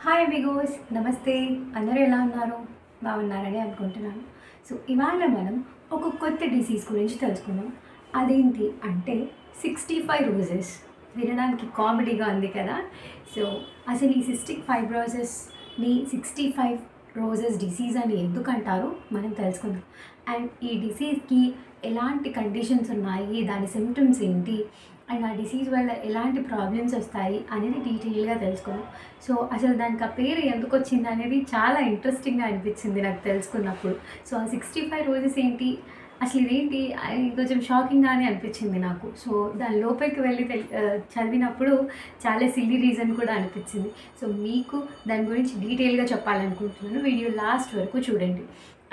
Hi Amigos, నమస్తే. అందరూ ఎలా ఉన్నారు? బాగున్నారని అనుకుంటున్నాను. సో ఇవాళ మనం ఒక కొత్త డిసీజ్ గురించి తెలుసుకుందాం. అదేంటి అంటే 65 రోజెస్. వినడానికి కామెడీగా ఉంది కదా. సో అసలు ఈ సిస్టిక్ ఫైబ్రోసిస్ని 65 రోజెస్ డిసీజ్ అని ఎందుకు అంటారు మనం తెలుసుకుందాం. అండ్ ఈ డిసీజ్కి ఎలాంటి కండిషన్స్ ఉన్నాయి, దాని సిమ్టమ్స్ ఏంటి, అండ్ ఆ డిసీజ్ వల్ల ఎలాంటి ప్రాబ్లమ్స్ వస్తాయి అనేది డీటెయిల్గా తెలుసుకుందాం. సో అసలు దానికి ఆ పేరు ఎందుకు వచ్చింది అనేది చాలా ఇంట్రెస్టింగ్గా అనిపించింది నాకు తెలుసుకున్నప్పుడు. సో ఆ 65 రోజెస్ ఏంటి, అసలు ఇదేంటి అని కొంచెం షాకింగ్గానే అనిపించింది నాకు. సో దాని లోపలికి వెళ్ళి చదివినప్పుడు చాలా సిల్లీ రీజన్ కూడా అనిపించింది. సో మీకు దాని గురించి డీటెయిల్గా చెప్పాలనుకుంటున్నాను. వీడియో లాస్ట్ వరకు చూడండి.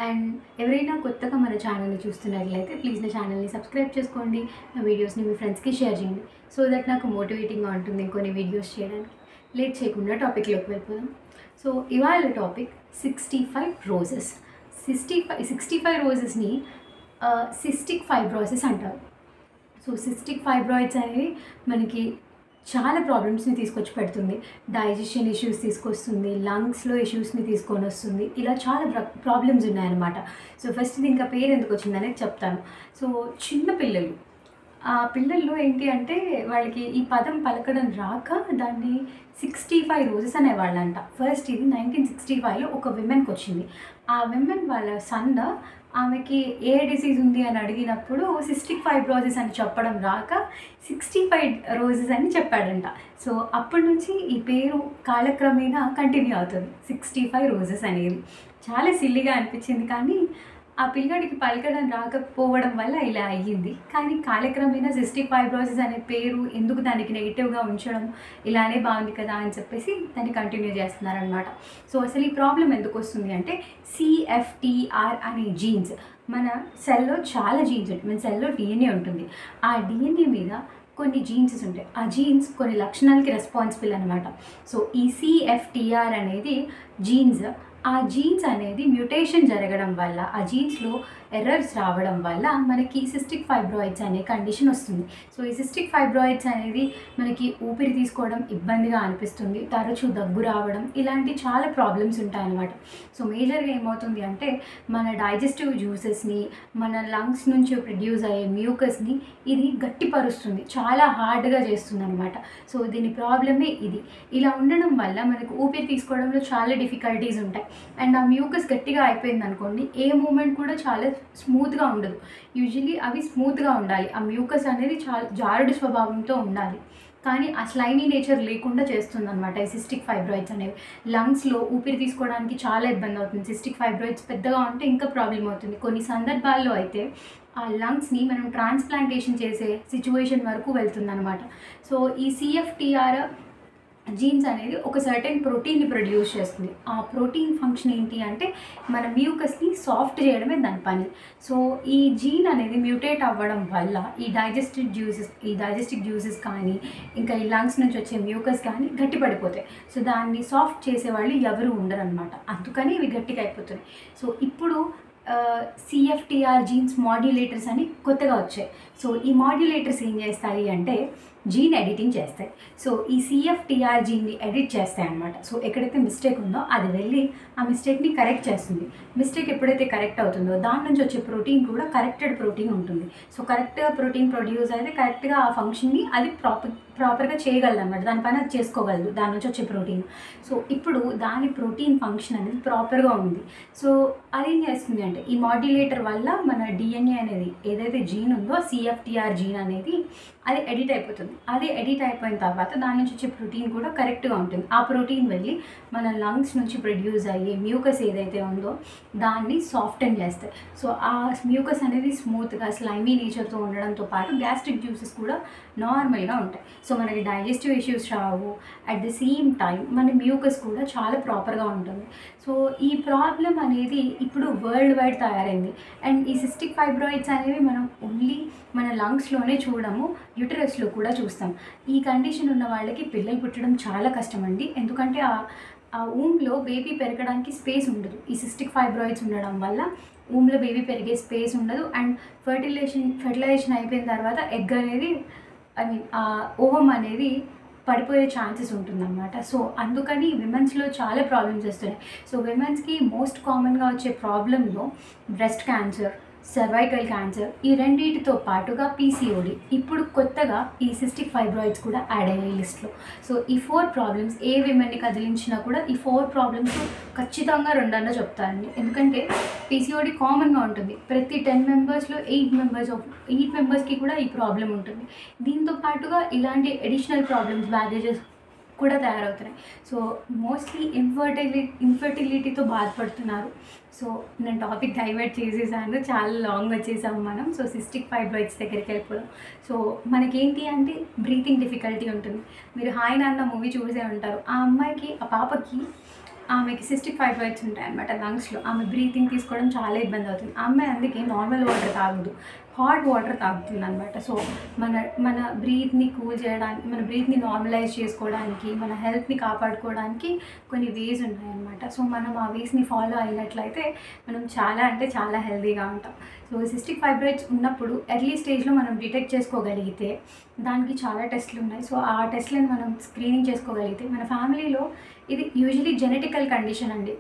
అండ్ ఎవరైనా కొత్తగా మన ఛానల్ని చూస్తున్నట్లయితే ప్లీజ్ నా ఛానల్ని సబ్స్క్రైబ్ చేసుకోండి. నా వీడియోస్ని మీ ఫ్రెండ్స్కి షేర్ చేయండి. సో దట్ నాకు మోటివేటింగ్గా ఉంటుంది ఇంకొన్ని వీడియోస్ చేయడానికి. లేట్ చేయకుండా టాపిక్లోకి వెళ్ళిపోదాం. సో ఇవాళ టాపిక్ 65 రోజెస్. 65 రోజెస్ని సిస్టిక్ ఫైబ్రోసిస్ అంటారు. సో సిస్టిక్ ఫైబ్రాయిడ్స్ అనేవి మనకి చాలా ప్రాబ్లమ్స్ని తీసుకొచ్చి పెడుతుంది. డైజెషన్ ఇష్యూస్ తీసుకొస్తుంది, లంగ్స్లో ఇష్యూస్ని తీసుకొని వస్తుంది. ఇలా చాలా ప్రాబ్లమ్స్ ఉన్నాయన్నమాట. సో ఫస్ట్ ఇది ఇంకా పేరు ఎందుకు వచ్చిందనేది చెప్తాను. సో చిన్న పిల్లలు, ఆ పిల్లల్లో ఏంటి అంటే వాళ్ళకి ఈ పదం పలకడం రాక దాన్ని 65 రోజెస్ అనేవాళ్ళంట. ఫస్ట్ ఇది 1965లో ఒక విమెన్కి వచ్చింది. ఆ విమెన్ వాళ్ళ సన్ ఆమెకి ఏ డిసీజ్ ఉంది అని అడిగినప్పుడు సిస్టిక్ ఫైబ్రోసిస్ అని చెప్పడం రాక 65 రోజెస్ అని చెప్పాడంట. సో అప్పటి నుంచి ఈ పేరు కాలక్రమేణా కంటిన్యూ అవుతుంది 65 రోజెస్ అనేది. చాలా సిల్లీగా అనిపించింది, కానీ ఆ పిల్లడికి పలకడం రాకపోవడం వల్ల ఇలా అయ్యింది. కానీ కాలక్రమేణా సిస్టిక్ ఫైబ్రోసిస్ అనే పేరు ఎందుకు దానికి నెగిటివ్గా ఉంచడం, ఇలానే బాగుంది కదా అని చెప్పేసి దాన్ని కంటిన్యూ చేస్తున్నారనమాట. సో అసలు ఈ ప్రాబ్లం ఎందుకు వస్తుంది అంటే CFTR అనే జీన్స్, మన సెల్లో చాలా జీన్స్ ఉంటాయి. మన సెల్లో DNA ఉంటుంది. ఆ DNA మీద కొన్ని జీన్స్ ఉంటాయి. ఆ జీన్స్ కొన్ని లక్షణాలకి రెస్పాన్సిబుల్ అనమాట. సో ఈ CFTR అనేది జీన్స్, ఆ జీన్స్ అనేది మ్యూటేషన్ జరగడం వల్ల, ఆ జీన్స్లో ఎర్రర్స్ రావడం వల్ల మనకి సిస్టిక్ ఫైబ్రాయిడ్స్ అనే కండిషన్ వస్తుంది. సో ఈ సిస్టిక్ ఫైబ్రాయిడ్స్ అనేది మనకి ఊపిరి తీసుకోవడం ఇబ్బందిగా అనిపిస్తుంది, తరచూ దగ్గు రావడం, ఇలాంటి చాలా ప్రాబ్లమ్స్ ఉంటాయన్నమాట. సో మేజర్గా ఏమవుతుంది అంటే మన డైజెస్టివ్ జ్యూసెస్ని, మన లంగ్స్ నుంచి ప్రొడ్యూస్ అయ్యే మ్యూకస్ని ఇది గట్టిపరుస్తుంది, చాలా హార్డ్గా చేస్తుంది అనమాట. సో దీని ప్రాబ్లమే ఇది. ఇలా ఉండడం వల్ల మనకు ఊపిరి తీసుకోవడంలో చాలా డిఫికల్టీస్ ఉంటాయి. అండ్ ఆ మ్యూకస్ గట్టిగా అయిపోయింది అనుకోండి, ఏ మూమెంట్ కూడా చాలా స్మూత్గా ఉండదు. యూజువలీ అవి స్మూత్గా ఉండాలి, ఆ మ్యూకస్ అనేది చాలా జారుడు స్వభావంతో ఉండాలి. కానీ ఆ స్లైమీ నేచర్ లేకుండా చేస్తుంది అనమాట ఈ సిస్టిక్ ఫైబ్రాయిడ్స్ అనేవి. లంగ్స్లో ఊపిరి తీసుకోవడానికి చాలా ఇబ్బంది అవుతుంది. సిస్టిక్ ఫైబ్రాయిడ్స్ పెద్దగా ఉంటే ఇంకా ప్రాబ్లం అవుతుంది. కొన్ని సందర్భాల్లో అయితే ఆ లంగ్స్ని మనం ట్రాన్స్ప్లాంటేషన్ చేసే సిచ్యువేషన్ వరకు వెళ్తుందన్నమాట. సో ఈ CFTR జీన్స్ అనేది ఒక సర్టెన్ ప్రోటీన్ని ప్రొడ్యూస్ చేస్తుంది. ఆ ప్రోటీన్ ఫంక్షన్ ఏంటి అంటే మన మ్యూకస్ని సాఫ్ట్ చేయడమే దాని పని. సో ఈ జీన్ అనేది మ్యూటేట్ అవ్వడం వల్ల ఈ డైజెస్టిక్ జ్యూసెస్ కానీ, ఇంకా ఈ లంగ్స్ నుంచి వచ్చే మ్యూకస్ కానీ గట్టిపడిపోతాయి. సో దాన్ని సాఫ్ట్ చేసేవాళ్ళు ఎవరు ఉండరు అనమాట. అందుకని ఇవి గట్టిగా అయిపోతున్నాయి. సో ఇప్పుడు CFTR జీన్స్ మాడ్యులేటర్స్ అని కొత్తగా వచ్చాయి. సో ఈ మాడ్యులేటర్స్ ఏం చేస్తాయి అంటే జీన్ ఎడిటింగ్ చేస్తాయి. సో ఈ CFTR జీన్ని ఎడిట్ చేస్తాయి అన్నమాట. సో ఎక్కడైతే మిస్టేక్ ఉందో అది వెళ్ళి ఆ మిస్టేక్ని కరెక్ట్ చేస్తుంది. మిస్టేక్ ఎప్పుడైతే కరెక్ట్ అవుతుందో దాని నుంచి వచ్చే ప్రోటీన్ కూడా కరెక్టెడ్ ప్రోటీన్ ఉంటుంది. సో కరెక్ట్గా ప్రోటీన్ ప్రొడ్యూస్ అయితే కరెక్ట్గా ఆ ఫంక్షన్ని అది ప్రాపర్గా చేయగలదు అనమాట. దాని పైన అది చేసుకోగలదు, దాని నుంచి వచ్చే ప్రోటీన్. సో ఇప్పుడు దాని ప్రోటీన్ ఫంక్షన్ అనేది ప్రాపర్గా ఉంది. సో అదేం చేస్తుంది అంటే ఈ మాడ్యులేటర్ వల్ల మన DNA అనేది ఏదైతే జీన్ ఉందో CFTR జీన్ అనేది అది ఎడిట్ అయిపోతుంది. అది ఎడిట్ అయిపోయిన తర్వాత దాని నుంచి వచ్చే ప్రోటీన్ కూడా కరెక్ట్గా ఉంటుంది. ఆ ప్రోటీన్ వెళ్ళి మన లంగ్స్ నుంచి ప్రొడ్యూస్ అయ్యే మ్యూకస్ ఏదైతే ఉందో దాన్ని సాఫ్టెన్ చేస్తాయి. సో ఆ మ్యూకస్ అనేది స్మూత్గా స్లైమీ నేచర్తో ఉండడంతో పాటు గ్యాస్ట్రిక్ జ్యూసెస్ కూడా నార్మల్గా ఉంటాయి. సో మనకి digestive issues Rao. At the same time మన మ్యూకస్ కూడా చాలా ప్రాపర్గా ఉంటుంది. సో ఈ ప్రాబ్లం అనేది ఇప్పుడు వరల్డ్ వైడ్ తయారైంది. అండ్ ఈ సిస్టిక్ ఫైబ్రాయిడ్స్ అనేవి మనం ఓన్లీ మన లంగ్స్లోనే చూడము, యూటరస్లో కూడా చూస్తాం. ఈ కండిషన్ ఉన్న వాళ్ళకి పిల్లలు పుట్టడం చాలా కష్టం అండి. ఎందుకంటే ఆ ఊమ్లో బేబీ పెరగడానికి స్పేస్ ఉండదు. ఈ సిస్టిక్ ఫైబ్రాయిడ్స్ ఉండడం వల్ల ఊమ్లో బేబీ పెరిగే స్పేస్ ఉండదు. అండ్ ఫెర్టిలైజేషన్ అయిపోయిన తర్వాత ఎగ్ అనేది ఓవం అనేది పడిపోయే ఛాన్సెస్ ఉంటుందన్నమాట. సో అందుకని విమెన్స్‌లో చాలా ప్రాబ్లమ్స్ వస్తున్నాయి. సో విమెన్స్‌కి మోస్ట్ కామన్‌గా వచ్చే ప్రాబ్లమ్‌లో బ్రెస్ట్ క్యాన్సర్, సర్వైకల్ క్యాన్సర్, ఈ రెండిటితో పాటుగా పీసీఓడి, ఇప్పుడు కొత్తగా ఈ సిస్టిక్ ఫైబ్రాయిడ్స్ కూడా యాడ్ అయ్యాయి లిస్ట్‌లో. సో ఈ 4 ప్రాబ్లమ్స్ ఏ విమెన్‌ని కదిలించినా కూడా ఈ 4 ప్రాబ్లమ్స్ ఖచ్చితంగా రెండన్నా చెప్తారండి. ఎందుకంటే పీసీఓడి కామన్‌గా ఉంటుంది. ప్రతి 10 మెంబర్స్‌లో 8 మెంబర్స్‌కి కూడా ఈ ప్రాబ్లమ్ ఉంటుంది. దీంతో పాటుగా ఇలాంటి అడిషనల్ ప్రాబ్లమ్స్, బ్యాగేజెస్ కూడా తయారవుతున్నాయి. సో మోస్ట్లీ ఇన్ఫర్టిలిటీతో బాధపడుతున్నారు. సో నేను టాపిక్ డైవర్ట్ చేసేసాను, చాలా లాంగ్ వచ్చేసాము మనం. సో సిస్టిక్ ఫైబ్రాయిడ్స్ దగ్గరికి వెళ్ళిపోదాం. సో మనకేంటి అంటే బ్రీతింగ్ డిఫికల్టీ ఉంటుంది. మీరు హాయ్ నాన్న మూవీ చూసే ఉంటారు. ఆ పాపకి ఆమెకి సిస్టిక్ ఫైబ్రాయిడ్స్ ఉంటాయన్నమాట లంగ్స్‌లో. ఆమె బ్రీతింగ్ తీసుకోవడం చాలా ఇబ్బంది అవుతుంది. ఆ అమ్మాయి అందుకే నార్మల్ వాటర్ తాగదు, హాట్ వాటర్ తాగుతుందనమాట. సో మన బ్రీత్‌ని కూల్ చేయడానికి, మన బ్రీత్‌ని నార్మలైజ్ చేసుకోవడానికి, మన హెల్త్‌ని కాపాడుకోవడానికి కొన్ని వేస్ ఉన్నాయన్నమాట. సో మనం ఆ వేస్‌ని ఫాలో అయినట్లయితే మనం చాలా అంటే చాలా హెల్తీగా ఉంటాం. సో సిస్టిక్ ఫైబ్రాయిడ్స్ ఉన్నప్పుడు ఎర్లీ స్టేజ్‌లో మనం డిటెక్ట్ చేసుకోగలిగితే దానికి చాలా టెస్టులు ఉన్నాయి. సో ఆ టెస్ట్‌లను మనం స్క్రీనింగ్ చేసుకోగలిగితే మన ఫ్యామిలీలో ఇది యూజువల్లీ జెనెటికల్ కండిషన్ అండి.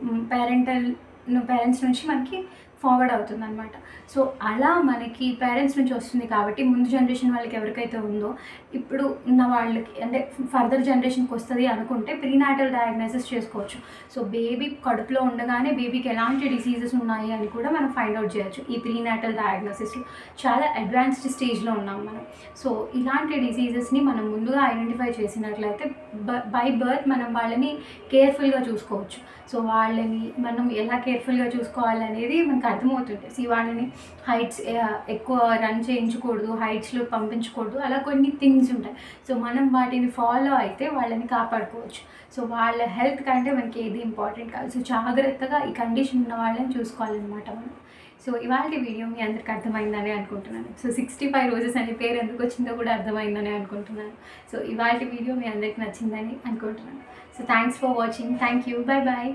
పేరెంట్స్ నుంచి మనకి ఫార్వర్డ్ అవుతుందనమాట. సో అలా మనకి పేరెంట్స్ నుంచి వస్తుంది కాబట్టి ముందు జనరేషన్ వాళ్ళకి ఎవరికైతే ఉందో ఇప్పుడు ఉన్న వాళ్ళకి అంటే ఫర్దర్ జనరేషన్కి వస్తుంది అనుకుంటే ప్రీనాటల్ డయాగ్నోసిస్ చేసుకోవచ్చు. సో బేబీ కడుపులో ఉండగానే బేబీకి ఎలాంటి డిసీజెస్ ఉన్నాయి అని కూడా మనం ఫైండ్ అవుట్ చేయొచ్చు. ఈ ప్రీనాటల్ డయాగ్నోసిస్లో చాలా అడ్వాన్స్డ్ స్టేజ్లో ఉన్నాం మనం. సో ఇలాంటి డిసీజెస్ని మనం ముందుగా ఐడెంటిఫై చేసినట్లయితే బై బర్త్ మనం వాళ్ళని కేర్ఫుల్గా చూసుకోవచ్చు. సో వాళ్ళని మనం ఎలా కేర్ఫుల్గా చూసుకోవాలనేది మనకు అర్థమవుతుంది. సో వాళ్ళని హైట్స్ ఎక్కువ రన్ చేయించకూడదు, హైట్స్లో పంపించకూడదు, అలా కొన్ని థింగ్స్ ఉంటాయి. సో మనం వాటిని ఫాలో అయితే వాళ్ళని కాపాడుకోవచ్చు. సో వాళ్ళ హెల్త్ కంటే మనకి ఏది ఇంపార్టెంట్ కాదు. సో జాగ్రత్తగా ఈ కండిషన్ ఉన్న వాళ్ళని చూసుకోవాలన్నమాట మనం. సో ఇవాల్టి వీడియో మీ అందరికి అర్థమైందని అనుకుంటున్నాను. సో 65 రోజెస్ అనే పేరు ఎందుకు వచ్చిందో కూడా అర్థమైందని అనుకుంటున్నాను. సో ఇవాల్టి వీడియో మీ అందరికి నచ్చిందని అనుకుంటున్నాను. So thanks for watching. Thank you. Bye bye.